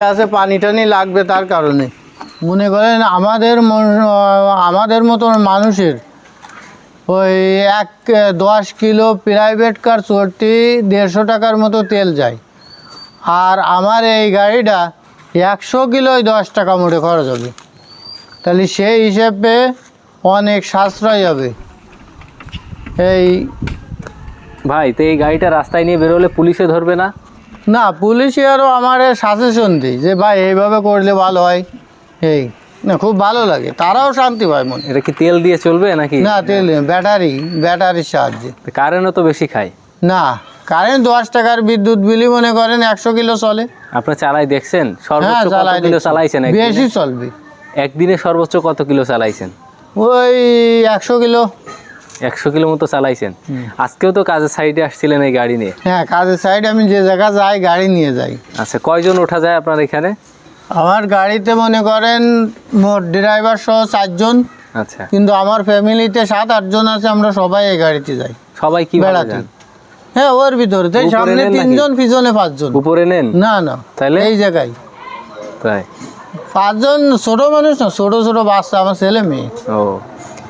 আছে পানি টানি লাগবে, তার কারণে মনে করেন আমাদের মতন মানুষের ওই 10 কিলো প্রাইভেট কার চড়তে 150 টাকার মতো তেল যায়। আর আমার এই গাড়িটা 100 কিলোয় 10 টাকা মোটে খরচ হবে, তাহলে সেই হিসেবে অনেক সাশ্রয় হবে। এই ভাই, তো এই গাড়িটা রাস্তায় নিয়ে বেরোলে পুলিশে ধরবে না? না, পুলিশই আরও আমার সাজেশন দিই যে ভাই এইভাবে করলে ভালো হয়। এই না, খুব ভালো লাগে, তারাও শান্তি পায় মনে। এটা কি তেল দিয়ে চলবে নাকি? না, তেল ব্যাটারির সাহায্যে। কারেন্টও তো বেশি খায়। না, কারেন্ট 10 টাকার বিদ্যুৎ বিলি মনে করেন 100 কিলো চলে। আপনার চালাই দেখছেন হ্যাঁ, সর্বোচ্চ কত কিলো চালাইছেন? বেশি চলবে। একদিনে সর্বোচ্চ কত কিলো চালাইছেন? ওই 100 কিলো। 100 কিলো মতো চালাইছেন। আজকেও তো কাজের সাইডে আসছিলেন এই গাড়ি নিয়ে? হ্যাঁ, কাজের সাইডে আমি যে জায়গা যাই গাড়ি নিয়ে যাই। আচ্ছা, কয়জন ওঠা যায় আপনার এখানে? আমার গাড়িতে মনে করেন মোট ড্রাইভার সহ 4 জন। আচ্ছা, কিন্তু আমার ফ্যামিলিতে 7-8 জন আছে, আমরা সবাই এই গাড়িতে যাই সবাই কি বেড়াতে। হ্যাঁ, ওর ভিতরে তাই, সামনে 3 জন, পিছনে 5 জন। উপরে নেন? না না, তাহলে এই জায়গায় তাই 5 জন। ছোট মানুষ না, ছোট ছোট বাচ্চা, আমার ছেলে মেয়ে। ও,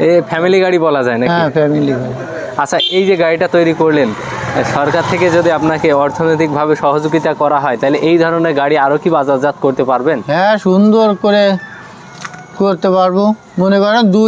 এই ফ্যামিলি গাড়ি বলা যায় নাকি? হ্যাঁ, ফ্যামিলি গাড়ি। আচ্ছা, এই যে গাড়িটা তৈরি করলেন, সরকার থেকে যদি আপনাকে অর্থনৈতিকভাবে সহযোগিতা করা হয়, তাহলে এই ধরনের গাড়ি আরও কি বাজারজাত করতে পারবেন? হ্যাঁ, সুন্দর করে করতে পারবো। মনে করেন 2